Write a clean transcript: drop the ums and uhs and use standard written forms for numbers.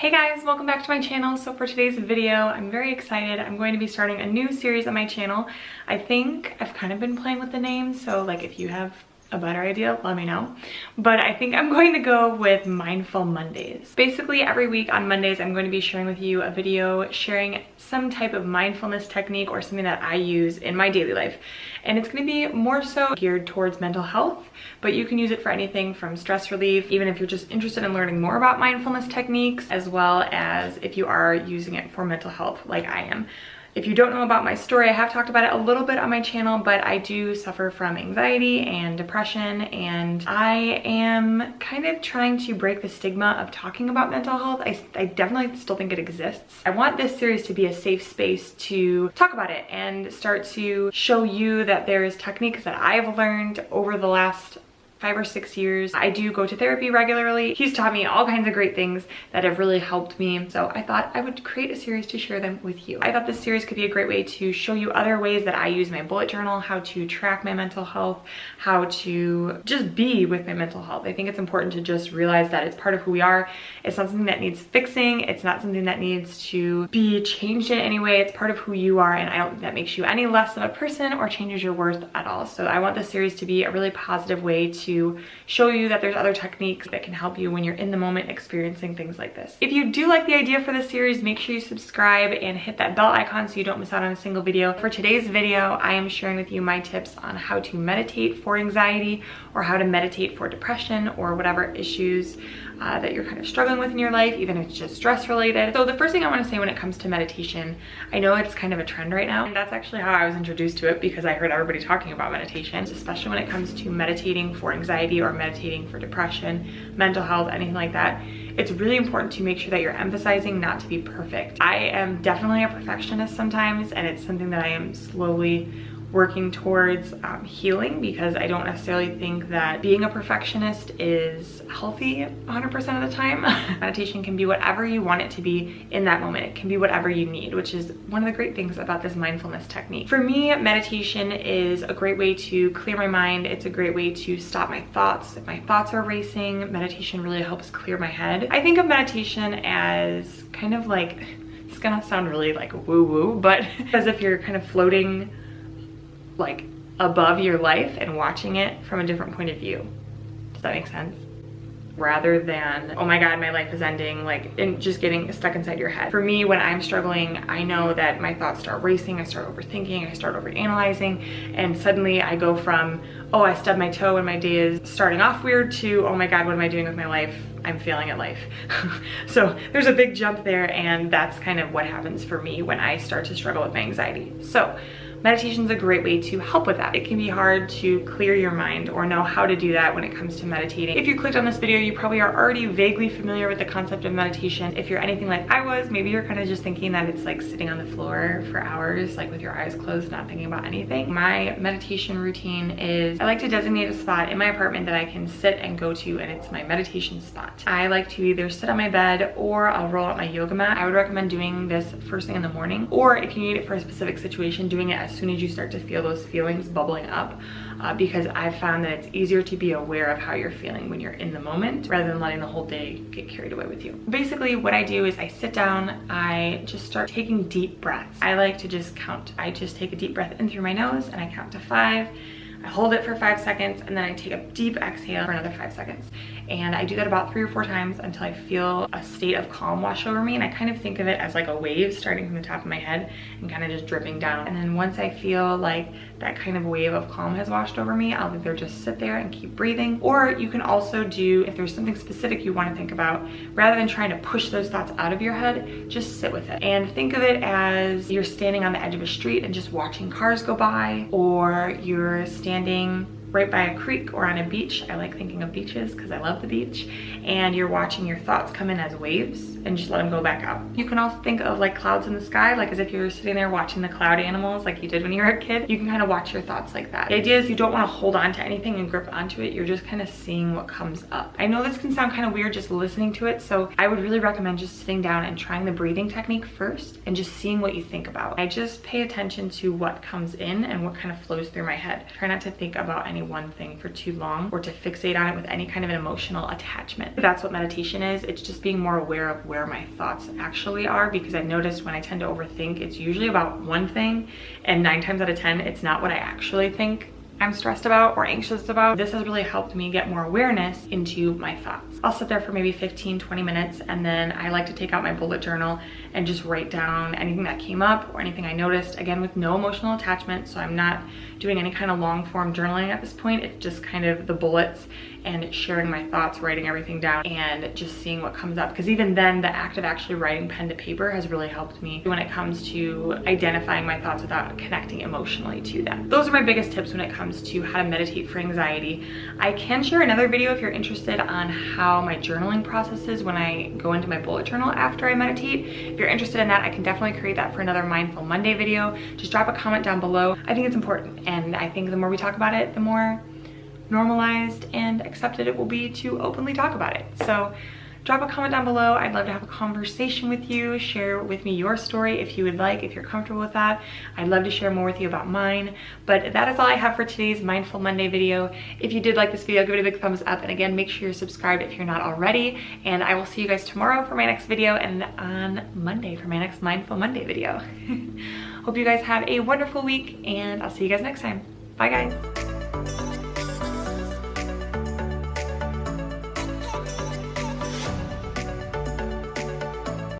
Hey guys, welcome back to my channel. So for today's video, I'm very excited. I'm going to be starting a new series on my channel. I think I've kind of been playing with the name, so like if you have a better idea, let me know. But I think I'm going to go with Mindful Mondays. Basically, every week on Mondays, I'm going to be sharing with you a video sharing some type of mindfulness technique or something that I use in my daily life. And it's going to be more so geared towards mental health, but you can use it for anything from stress relief, even if you're just interested in learning more about mindfulness techniques, as well as if you are using it for mental health like I am. If you don't know about my story, I have talked about it a little bit on my channel, but I do suffer from anxiety and depression, and I am kind of trying to break the stigma of talking about mental health. I definitely still think it exists. I want this series to be a safe space to talk about it and start to show you that there's techniques that I've learned over the last 5 or 6 years. I do go to therapy regularly. He's taught me all kinds of great things that have really helped me. So I thought I would create a series to share them with you. I thought this series could be a great way to show you other ways that I use my bullet journal, how to track my mental health, how to just be with my mental health. I think it's important to just realize that it's part of who we are. It's not something that needs fixing. It's not something that needs to be changed in any way. It's part of who you are, and I don't think that makes you any less of a person or changes your worth at all. So I want this series to be a really positive way to show you that there's other techniques that can help you when you're in the moment experiencing things like this. If you do like the idea for this series, make sure you subscribe and hit that bell icon so you don't miss out on a single video. For today's video, I am sharing with you my tips on how to meditate for anxiety or how to meditate for depression or whatever issues that you're kind of struggling with in your life, even if it's just stress related. So the first thing I want to say when it comes to meditation, I know it's kind of a trend right now, and that's actually how I was introduced to it because I heard everybody talking about meditation, especially when it comes to meditating for anxiety or meditating for depression, mental health, anything like that. It's really important to make sure that you're emphasizing not to be perfect. I am definitely a perfectionist sometimes, and it's something that I am slowly working towards healing, because I don't necessarily think that being a perfectionist is healthy 100% of the time. Meditation can be whatever you want it to be in that moment. It can be whatever you need, which is one of the great things about this mindfulness technique. For me, meditation is a great way to clear my mind. It's a great way to stop my thoughts. If my thoughts are racing, meditation really helps clear my head. I think of meditation as kind of like, it's gonna sound really like woo-woo, but as if you're kind of floating like above your life and watching it from a different point of view. Does that make sense? Rather than, oh my god, my life is ending, like, and just getting stuck inside your head. For me, when I'm struggling, I know that my thoughts start racing, I start overthinking, I start overanalyzing, and suddenly I go from, oh, I stubbed my toe and my day is starting off weird, to, oh my god, what am I doing with my life? I'm failing at life. So there's a big jump there, and that's kind of what happens for me when I start to struggle with my anxiety. So meditation is a great way to help with that. It can be hard to clear your mind or know how to do that when it comes to meditating. If you clicked on this video, you probably are already vaguely familiar with the concept of meditation. If you're anything like I was, maybe you're kind of just thinking that it's like sitting on the floor for hours, like with your eyes closed, not thinking about anything. My meditation routine is, I like to designate a spot in my apartment that I can sit and go to, and it's my meditation spot. I like to either sit on my bed or I'll roll out my yoga mat. I would recommend doing this first thing in the morning, or if you need it for a specific situation, doing it as soon as you start to feel those feelings bubbling up, because I've found that it's easier to be aware of how you're feeling when you're in the moment rather than letting the whole day get carried away with you. Basically, what I do is I sit down, I just start taking deep breaths. I like to just count. I just take a deep breath in through my nose and I count to 5. I hold it for 5 seconds, and then I take a deep exhale for another 5 seconds. And I do that about 3 or 4 times until I feel a state of calm wash over me. And I kind of think of it as like a wave starting from the top of my head and kind of just dripping down. And then once I feel like that kind of wave of calm has washed over me, I'll either just sit there and keep breathing, or you can also do, if there's something specific you want to think about, rather than trying to push those thoughts out of your head, just sit with it. And think of it as you're standing on the edge of a street and just watching cars go by, or you're standing right by a creek or on a beach. I like thinking of beaches because I love the beach. And you're watching your thoughts come in as waves and just let them go back out. You can also think of like clouds in the sky, like as if you're sitting there watching the cloud animals like you did when you were a kid. You can kind of watch your thoughts like that. The idea is you don't want to hold on to anything and grip onto it. You're just kind of seeing what comes up. I know this can sound kind of weird just listening to it, so I would really recommend just sitting down and trying the breathing technique first and just seeing what you think about. I just pay attention to what comes in and what kind of flows through my head. Try not to think about any any one thing for too long or to fixate on it with any kind of an emotional attachment. That's what meditation is. It's just being more aware of where my thoughts actually are, because I've noticed when I tend to overthink, it's usually about one thing, and 9 times out of 10, it's not what I actually think I'm stressed about or anxious about. This has really helped me get more awareness into my thoughts. I'll sit there for maybe 15-20 minutes, and then I like to take out my bullet journal and just write down anything that came up or anything I noticed, again with no emotional attachment. So I'm not doing any kind of long form journaling at this point. It's just kind of the bullets and sharing my thoughts, writing everything down, and just seeing what comes up. Because even then, the act of actually writing pen to paper has really helped me when it comes to identifying my thoughts without connecting emotionally to them. Those are my biggest tips when it comes to how to meditate for anxiety. I can share another video if you're interested on how my journaling process is when I go into my bullet journal after I meditate. If you're interested in that, I can definitely create that for another Mindful Monday video. Just drop a comment down below. I think it's important, and I think the more we talk about it, the more normalized and accepted it will be to openly talk about it. So drop a comment down below. I'd love to have a conversation with you. Share with me your story if you would like, if you're comfortable with that. I'd love to share more with you about mine. But that is all I have for today's Mindful Monday video. If you did like this video, give it a big thumbs up. And again, make sure you're subscribed if you're not already. And I will see you guys tomorrow for my next video, and on Monday for my next Mindful Monday video. Hope you guys have a wonderful week, and I'll see you guys next time. Bye guys.